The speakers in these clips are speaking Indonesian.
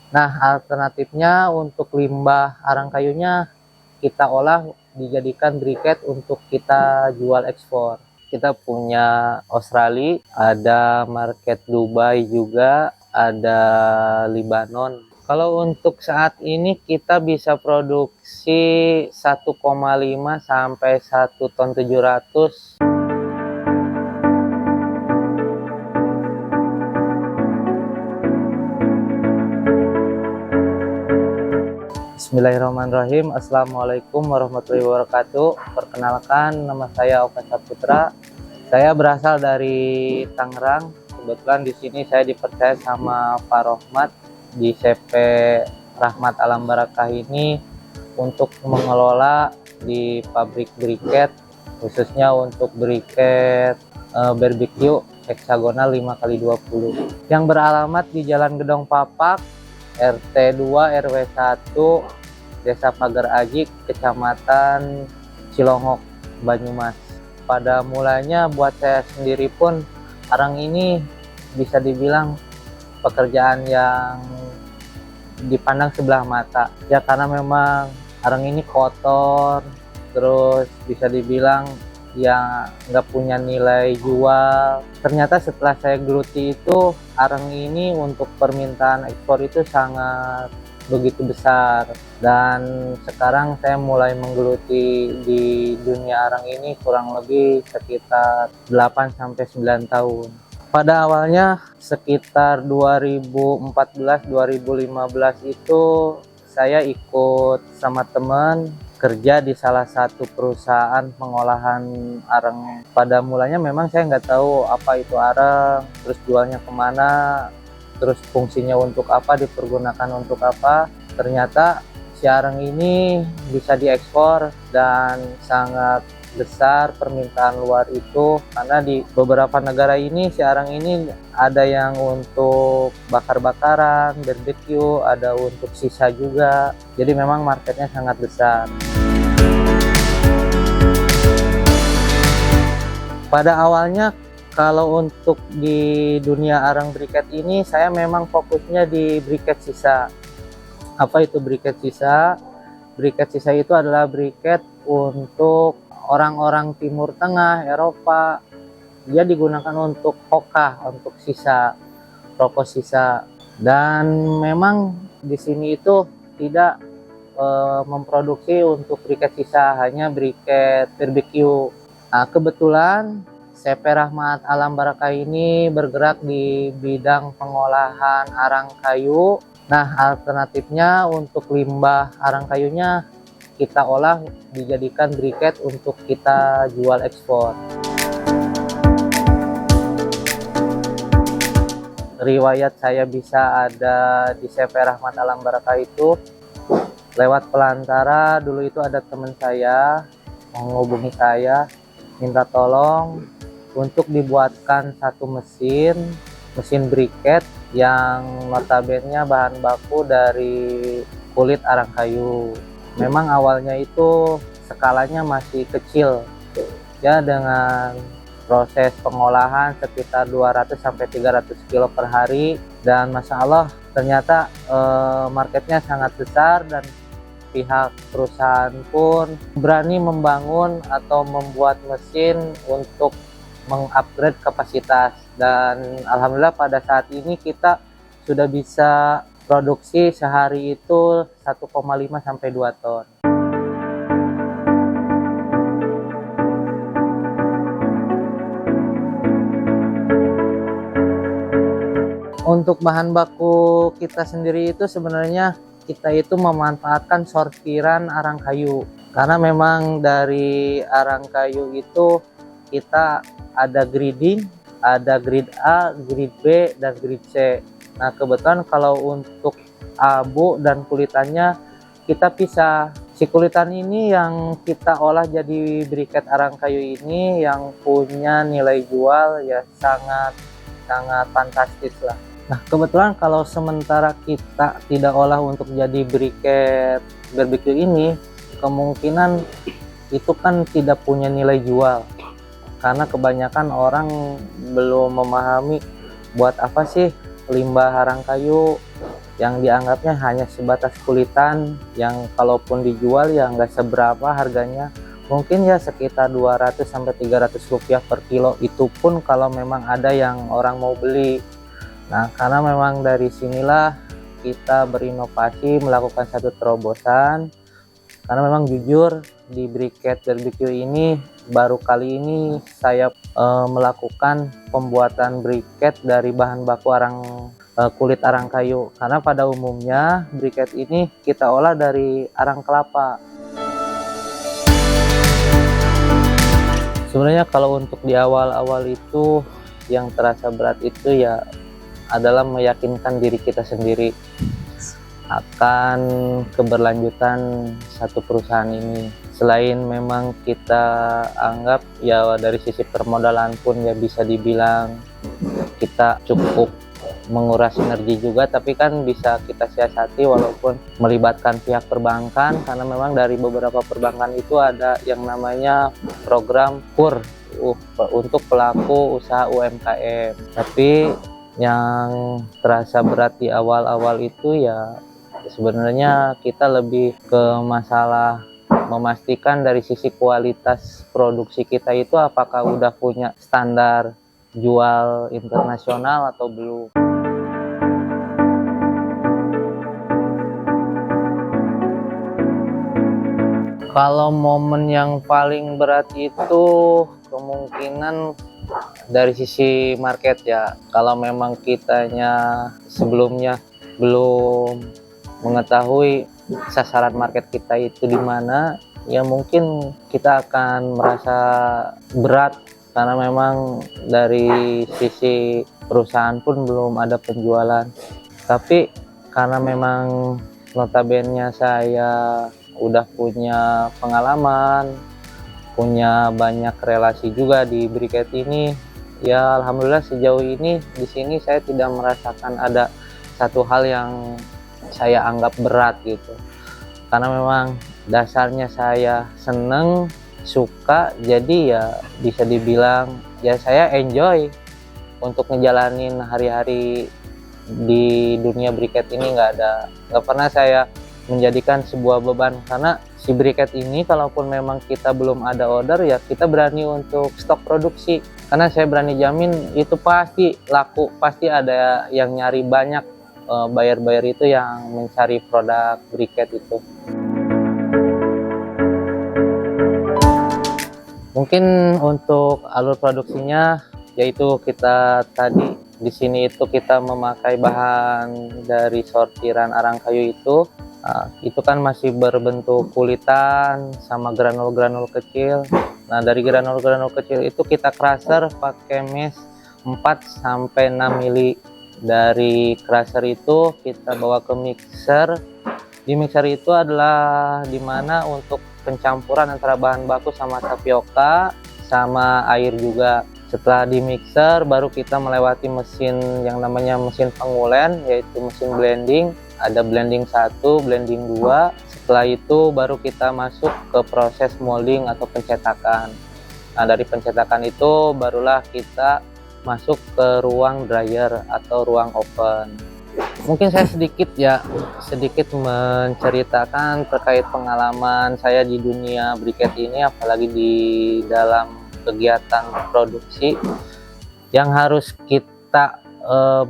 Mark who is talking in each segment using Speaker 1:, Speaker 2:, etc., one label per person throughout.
Speaker 1: Nah, alternatifnya untuk limbah arang kayunya kita olah dijadikan briket untuk kita jual ekspor. Kita punya Australia, ada market Dubai juga, ada Lebanon. Kalau untuk saat ini kita bisa produksi 1,5 sampai 1 ton 700. Bismillahirrahmanirrahim. Assalamualaikum warahmatullahi wabarakatuh. Perkenalkan, nama saya Oka Saputra. Saya berasal dari Tangerang. Kebetulan di sini saya dipercaya sama Pak Rohmat di CP Rahmat Alam Barakah ini untuk mengelola di pabrik briket, khususnya untuk briket barbecue heksagonal 5x20 yang beralamat di Jalan Gedong Papak, RT 2 RW 1, Desa Pagar Aji, Kecamatan Cilongok, Banyumas. Pada mulanya buat saya sendiri pun arang ini bisa dibilang pekerjaan yang dipandang sebelah mata. Ya karena memang arang ini kotor, terus bisa dibilang ya nggak punya nilai jual. Ternyata setelah saya geluti itu, arang ini untuk permintaan ekspor itu sangat begitu besar, dan sekarang saya mulai menggeluti di dunia arang ini kurang lebih sekitar 8-9 tahun. Pada awalnya sekitar 2014-2015 itu saya ikut sama teman kerja di salah satu perusahaan pengolahan arang. Pada mulanya memang saya nggak tahu apa itu arang, terus jualnya kemana, terus fungsinya untuk apa, dipergunakan untuk apa. Ternyata si arang ini bisa diekspor dan sangat besar permintaan luar itu, karena di beberapa negara ini si arang ini ada yang untuk bakar-bakaran, barbecue, ada untuk sisa juga. Jadi memang marketnya sangat besar. Pada awalnya kalau untuk di dunia arang briket ini, saya memang fokusnya di briket sisa. Apa itu briket sisa? Briket sisa itu adalah briket untuk orang-orang Timur Tengah, Eropa. Dia digunakan untuk hookah, untuk sisa, rokok sisa. Dan memang di sini itu tidak memproduksi untuk briket sisa, hanya briket barbecue. Nah, kebetulan CP Rahmat Alam Barakah ini bergerak di bidang pengolahan arang kayu. Nah, alternatifnya untuk limbah arang kayunya kita olah dijadikan briket untuk kita jual ekspor. Riwayat saya bisa ada di CP Rahmat Alam Barakah itu lewat pelantara. Dulu itu ada teman saya menghubungi saya, minta tolong untuk dibuatkan satu mesin briket yang notabene bahan baku dari kulit arang kayu. Memang awalnya itu skalanya masih kecil ya, dengan proses pengolahan sekitar 200-300 kilo per hari, dan masya Allah ternyata marketnya sangat besar, dan pihak perusahaan pun berani membangun atau membuat mesin untuk mengupgrade kapasitas. Dan alhamdulillah pada saat ini kita sudah bisa produksi sehari itu 1,5-2 ton. Untuk bahan baku kita sendiri itu sebenarnya kita itu memanfaatkan sortiran arang kayu, karena memang dari arang kayu itu kita ada grading, ada grade A, grade B, dan grade C. Nah, kebetulan kalau untuk abu dan kulitannya kita pisah. Si kulitan ini yang kita olah jadi briket arang kayu ini yang punya nilai jual ya sangat fantastis lah. Nah, kebetulan kalau sementara kita tidak olah untuk jadi briket barbecue ini, kemungkinan itu kan tidak punya nilai jual, karena kebanyakan orang belum memahami buat apa sih limbah arang kayu, yang dianggapnya hanya sebatas kulitan, yang kalaupun dijual ya nggak seberapa harganya, mungkin ya sekitar 200 sampai 300 rupiah per kilo, itu pun kalau memang ada yang orang mau beli. Nah, karena memang dari sinilah kita berinovasi melakukan satu terobosan, karena memang jujur di briquette barbecue ini baru kali ini saya melakukan pembuatan briquette dari bahan baku kulit arang kayu, karena pada umumnya briquette ini kita olah dari arang kelapa. Sebenarnya kalau untuk di awal-awal itu yang terasa berat itu ya adalah meyakinkan diri kita sendiri akan keberlanjutan satu perusahaan ini. Selain memang kita anggap ya dari sisi permodalan pun ya bisa dibilang kita cukup menguras energi juga, tapi kan bisa kita siasati walaupun melibatkan pihak perbankan, karena memang dari beberapa perbankan itu ada yang namanya program KUR untuk pelaku usaha UMKM. Tapi yang terasa berat di awal-awal itu ya sebenarnya kita lebih ke masalah memastikan dari sisi kualitas produksi kita itu apakah udah punya standar jual internasional atau belum. Kalau momen yang paling berat itu kemungkinan dari sisi market ya. Kalau memang kitanya sebelumnya belum mengetahui sasaran market kita itu di mana, ya mungkin kita akan merasa berat karena memang dari sisi perusahaan pun belum ada penjualan. Tapi karena memang notabene saya udah punya pengalaman, punya banyak relasi juga di briquette ini, ya alhamdulillah sejauh ini di sini saya tidak merasakan ada satu hal yang saya anggap berat gitu. Karena memang dasarnya saya seneng, suka, jadi ya bisa dibilang ya saya enjoy untuk ngejalanin hari-hari di dunia briquette ini. Nggak pernah saya menjadikan sebuah beban, karena si briquette ini kalaupun memang kita belum ada order ya kita berani untuk stok produksi, karena saya berani jamin itu pasti laku, pasti ada yang nyari banyak, buyer-buyer itu yang mencari produk briquette itu. Mungkin untuk alur produksinya yaitu kita tadi di sini itu kita memakai bahan dari sortiran arang kayu itu. Itu kan masih berbentuk kulitan sama granul-granul kecil. Nah, dari granul-granul kecil itu kita crusher pakai mesh 4 sampai 6 mili. Dari crusher itu kita bawa ke mixer. Di mixer itu adalah dimana untuk pencampuran antara bahan baku sama tapioka sama air juga. Setelah di mixer baru kita melewati mesin yang namanya mesin pengulen, yaitu mesin blending. Ada blending 1, blending 2. Setelah itu baru kita masuk ke proses molding atau pencetakan. Nah, dari pencetakan itu barulah kita masuk ke ruang dryer atau ruang oven. Mungkin saya sedikit menceritakan terkait pengalaman saya di dunia briquette ini, apalagi di dalam kegiatan produksi yang harus kita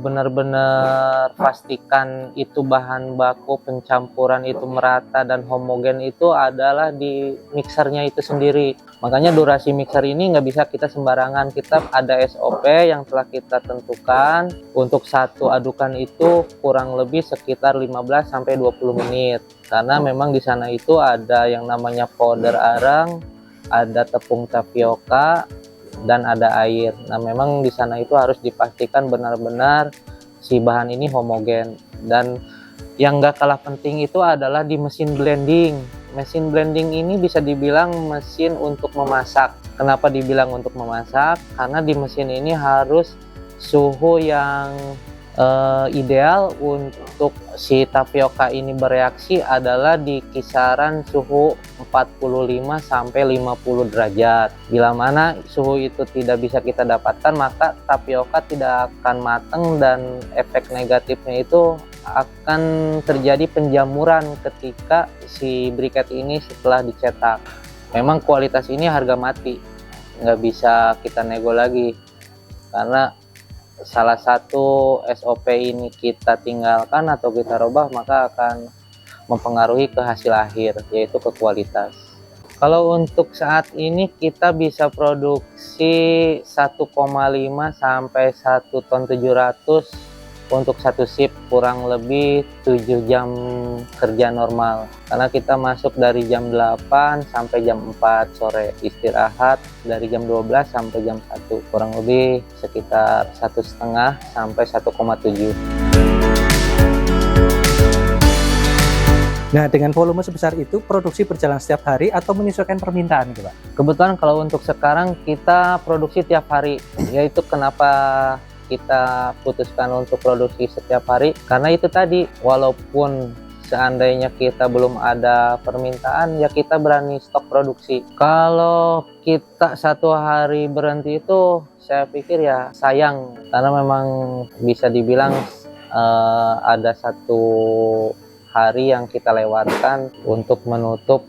Speaker 1: benar-benar pastikan itu bahan baku pencampuran itu merata dan homogen itu adalah di mixernya itu sendiri. Makanya durasi mixer ini nggak bisa kita sembarangan, kita ada SOP yang telah kita tentukan. Untuk satu adukan itu kurang lebih sekitar 15 sampai 20 menit, karena memang di sana itu ada yang namanya powder arang, ada tepung tapioka, dan ada air. Nah, memang di sana itu harus dipastikan benar-benar si bahan ini homogen. Dan yang gak kalah penting itu adalah di mesin blending. Mesin blending ini bisa dibilang mesin untuk memasak. Kenapa dibilang untuk memasak? Karena di mesin ini harus suhu yang ideal untuk si tapioka ini bereaksi adalah di kisaran suhu 45 sampai 50 derajat. Bila mana suhu itu tidak bisa kita dapatkan, maka tapioka tidak akan matang dan efek negatifnya itu akan terjadi penjamuran ketika si briket ini setelah dicetak. Memang kualitas ini harga mati, nggak bisa kita nego lagi, karena salah satu SOP ini kita tinggalkan atau kita rubah, maka akan mempengaruhi ke hasil akhir, yaitu ke kualitas. Kalau untuk saat ini kita bisa produksi 1,5 sampai 1 ton 700 untuk satu shift, kurang lebih 7 jam kerja normal. Karena kita masuk dari jam 8 sampai jam 4 sore, istirahat dari jam 12 sampai jam 1, kurang lebih sekitar 1,5 sampai 1,7.
Speaker 2: Nah, dengan volume sebesar itu, produksi berjalan setiap hari atau menyesuaikan permintaan gitu, Pak?
Speaker 1: Kebetulan kalau untuk sekarang kita produksi tiap hari, yaitu kenapa kita putuskan untuk produksi setiap hari, karena itu tadi, walaupun seandainya kita belum ada permintaan, ya kita berani stok produksi. Kalau kita satu hari berhenti itu, saya pikir ya sayang, karena memang bisa dibilang ada satu hari yang kita lewatkan untuk menutup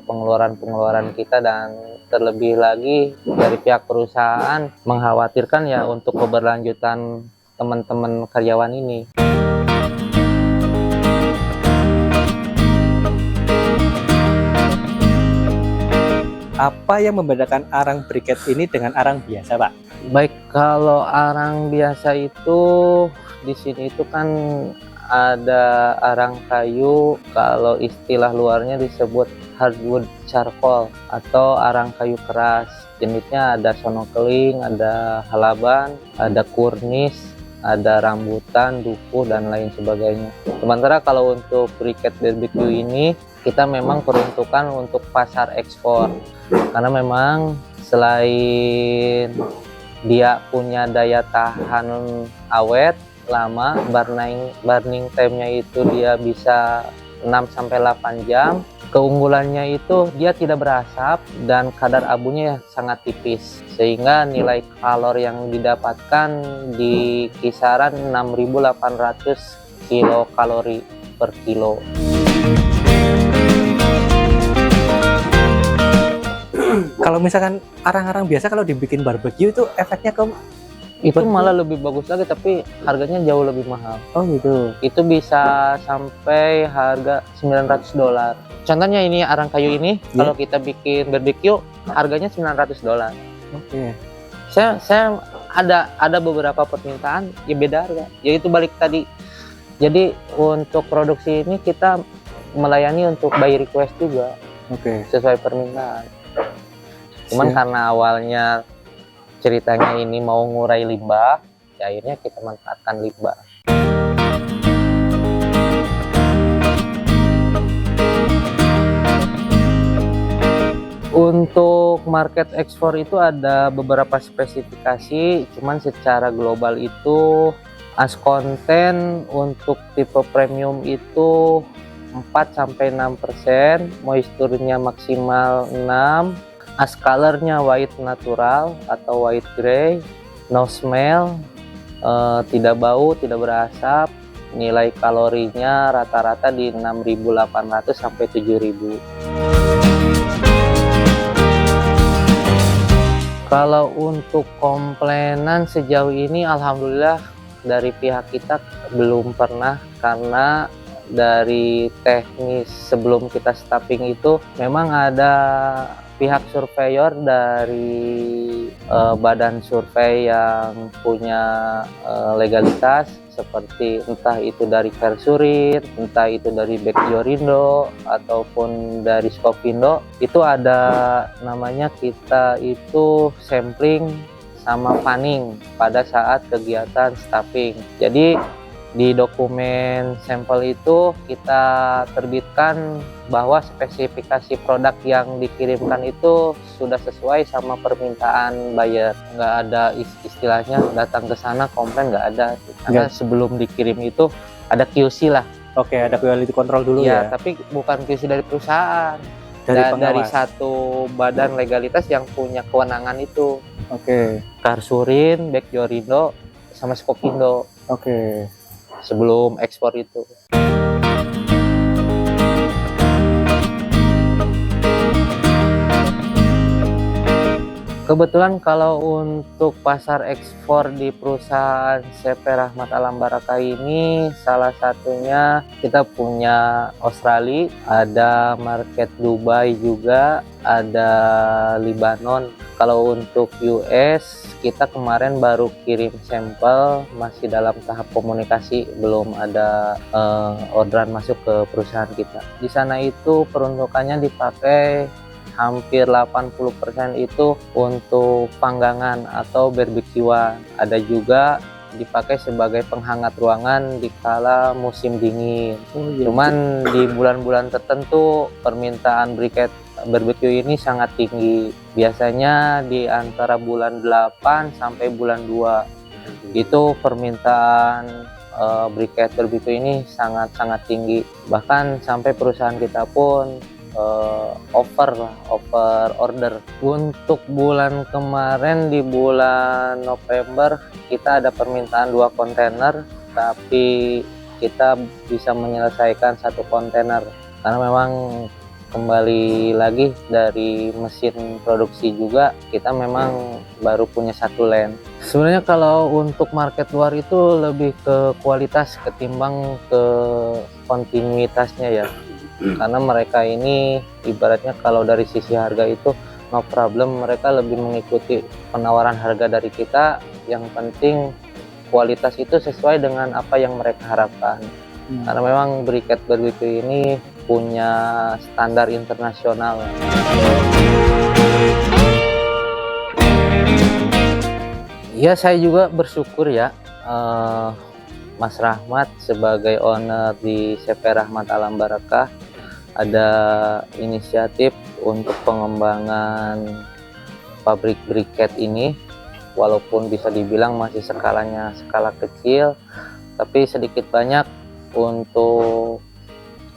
Speaker 1: pengeluaran-pengeluaran kita, dan terlebih lagi dari pihak perusahaan mengkhawatirkan ya untuk keberlanjutan teman-teman karyawan ini.
Speaker 2: Apa yang membedakan arang briket ini dengan arang biasa, Pak?
Speaker 1: Baik, kalau arang biasa itu di sini itu kan ada arang kayu, kalau istilah luarnya disebut hardwood charcoal atau arang kayu keras. Jenisnya ada sonokeling, ada halaban, ada kurnis, ada rambutan, dukuh, dan lain sebagainya. Sementara kalau untuk briket barbecue ini kita memang peruntukan untuk pasar ekspor, karena memang selain dia punya daya tahan awet lama, burning time-nya itu dia bisa 6-8 jam. Keunggulannya itu dia tidak berasap dan kadar abunya sangat tipis, sehingga nilai kalori yang didapatkan di kisaran 6.800 kilokalori per kilo.
Speaker 2: Kalau misalkan arang-arang biasa kalau dibikin barbecue itu efeknya ke
Speaker 1: Itu malah lebih bagus lagi, tapi harganya jauh lebih mahal.
Speaker 2: Oh gitu.
Speaker 1: Itu bisa sampai harga $900. Contohnya ini arang kayu ini, kalau kita bikin barbecue harganya $900.
Speaker 2: Oke.
Speaker 1: Saya ada beberapa permintaan ya beda harga, yaitu balik tadi. Jadi untuk produksi ini kita melayani untuk by request juga.
Speaker 2: Oke.
Speaker 1: Sesuai permintaan. Cuman karena awalnya ceritanya ini mau ngurai limbah, ya akhirnya kita manfaatkan limbah. Untuk market ekspor itu ada beberapa spesifikasi, cuman secara global itu as konten untuk tipe premium itu 4-6%, moisturnya maksimal 6, as colornya white natural atau white gray, no smell, tidak bau, tidak berasap, nilai kalorinya rata-rata di 6.800 sampai 7.000. Kalau untuk komplainan sejauh ini alhamdulillah dari pihak kita belum pernah, karena dari teknis sebelum kita stuffing itu memang ada pihak surveyor dari badan survei yang punya legalitas, seperti entah itu dari Versurit, entah itu dari Bejorindo ataupun dari Skopindo. Itu ada namanya, kita itu sampling sama panning pada saat kegiatan stuffing. Jadi di dokumen sampel itu kita terbitkan bahwa spesifikasi produk yang dikirimkan itu sudah sesuai sama permintaan buyer. Nggak ada istilahnya datang ke sana komplain, nggak ada. Karena sebelum dikirim itu ada QC lah.
Speaker 2: Oke, ada quality control dulu ya.
Speaker 1: Tapi bukan QC dari perusahaan. Dari satu badan legalitas yang punya kewenangan itu.
Speaker 2: Oke.
Speaker 1: Versurit, Bejorindo, sama Skopindo.
Speaker 2: Oke.
Speaker 1: sebelum ekspor itu. Kebetulan kalau untuk pasar ekspor di perusahaan CP Rahmat Alam Baraka ini, salah satunya kita punya Australia, ada market Dubai juga, ada Libanon. Kalau untuk US, kita kemarin baru kirim sampel, masih dalam tahap komunikasi, belum ada orderan masuk ke perusahaan kita. Di sana itu peruntukannya dipakai hampir 80% itu untuk panggangan atau barbekyuan. Ada juga dipakai sebagai penghangat ruangan di kala musim dingin. Cuman di bulan-bulan tertentu permintaan briket barbecue ini sangat tinggi. Biasanya di antara bulan 8 sampai bulan 2. Itu permintaan briket barbecue ini sangat-sangat tinggi. Bahkan sampai perusahaan kita pun over order. Untuk bulan kemarin di bulan November kita ada permintaan 2 kontainer, tapi kita bisa menyelesaikan 1 kontainer karena memang kembali lagi dari mesin produksi juga, kita memang baru punya 1 line. Sebenarnya kalau untuk market luar itu lebih ke kualitas ketimbang ke kontinuitasnya ya. Karena mereka ini ibaratnya kalau dari sisi harga itu no problem, mereka lebih mengikuti penawaran harga dari kita. Yang penting kualitas itu sesuai dengan apa yang mereka harapkan. Karena memang briket barbecue ini punya standar internasional. Ya, saya juga bersyukur ya, Mas Rahmat sebagai owner di CP Rahmat Alam Baraka ada inisiatif untuk pengembangan pabrik briket ini, walaupun bisa dibilang masih skalanya skala kecil, tapi sedikit banyak untuk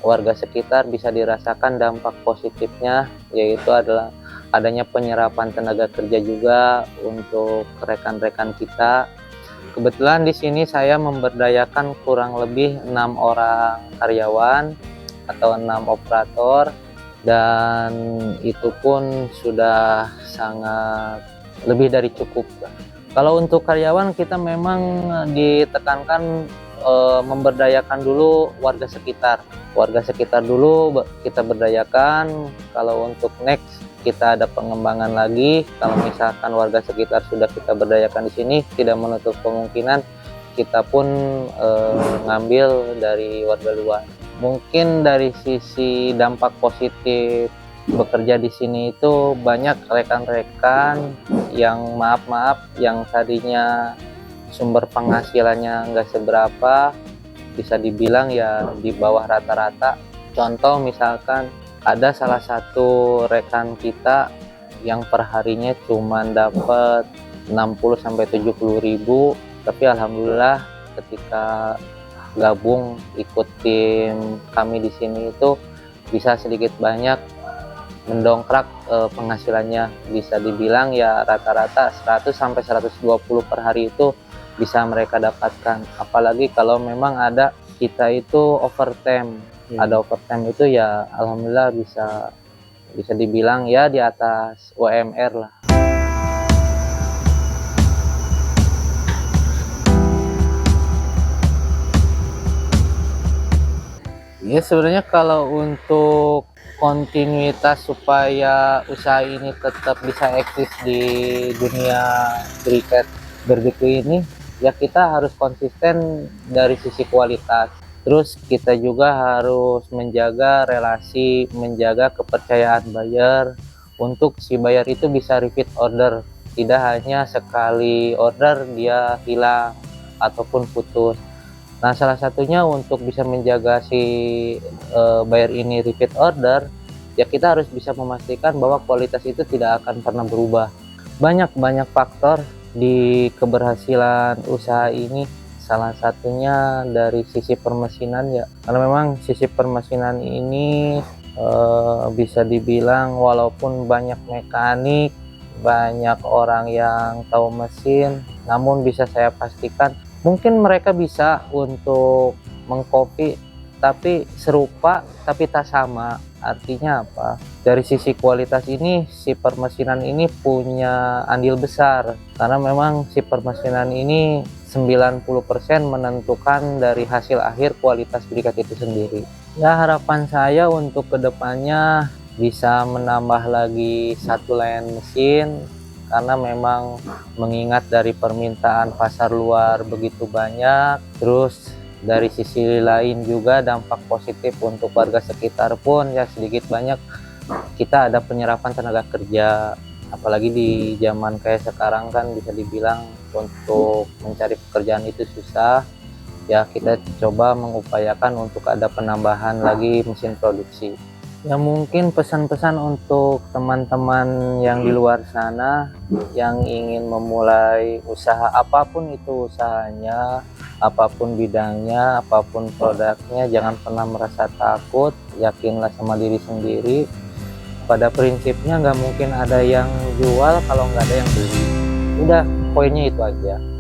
Speaker 1: warga sekitar bisa dirasakan dampak positifnya, yaitu adalah adanya penyerapan tenaga kerja juga untuk rekan-rekan kita. Kebetulan di sini saya memberdayakan kurang lebih 6 orang karyawan atau 6 operator, dan itu pun sudah sangat lebih dari cukup. Kalau untuk karyawan kita memang ditekankan memberdayakan dulu warga sekitar dulu kita berdayakan. Kalau untuk next kita ada pengembangan lagi, kalau misalkan warga sekitar sudah kita berdayakan di sini, tidak menutup kemungkinan kita pun ngambil dari warga luar. Mungkin dari sisi dampak positif bekerja di sini itu banyak rekan-rekan yang yang tadinya sumber penghasilannya nggak seberapa, bisa dibilang ya di bawah rata-rata. Contoh misalkan ada salah satu rekan kita yang perharinya cuma dapat 60-70 ribu, tapi alhamdulillah ketika gabung ikut tim kami di sini itu bisa sedikit banyak mendongkrak penghasilannya. Bisa dibilang ya rata-rata 100-120 per hari itu bisa mereka dapatkan. Apalagi kalau memang ada kita itu overtime. Ada overtime itu ya alhamdulillah bisa dibilang ya di atas UMR lah. Ya sebenarnya kalau untuk kontinuitas supaya usaha ini tetap bisa eksis di dunia briket barbecue ini, ya kita harus konsisten dari sisi kualitas. Terus kita juga harus menjaga relasi, menjaga kepercayaan buyer untuk si buyer itu bisa repeat order. Tidak hanya sekali order dia hilang ataupun putus. Nah, salah satunya untuk bisa menjaga si buyer ini repeat order, ya kita harus bisa memastikan bahwa kualitas itu tidak akan pernah berubah. Banyak faktor di keberhasilan usaha ini. Salah satunya dari sisi permesinan ya, karena memang sisi permesinan ini bisa dibilang walaupun banyak mekanik, banyak orang yang tahu mesin, namun bisa saya pastikan Mungkin mereka bisa untuk mengcopy tapi serupa tapi tak sama. Artinya apa? Dari sisi kualitas ini si permesinan ini punya andil besar karena memang si permesinan ini 90% menentukan dari hasil akhir kualitas briket itu sendiri. Ya, harapan saya untuk kedepannya bisa menambah lagi satu lain mesin karena memang mengingat dari permintaan pasar luar begitu banyak. Terus dari sisi lain juga dampak positif untuk warga sekitar pun ya sedikit banyak kita ada penyerapan tenaga kerja, apalagi di zaman kayak sekarang kan bisa dibilang untuk mencari pekerjaan itu susah ya, kita coba mengupayakan untuk ada penambahan lagi mesin produksi. Ya mungkin pesan-pesan untuk teman-teman yang di luar sana yang ingin memulai usaha apapun itu usahanya, apapun bidangnya, apapun produknya, jangan pernah merasa takut, yakinlah sama diri sendiri. Pada prinsipnya nggak mungkin ada yang jual kalau nggak ada yang beli. Udah, poinnya itu aja.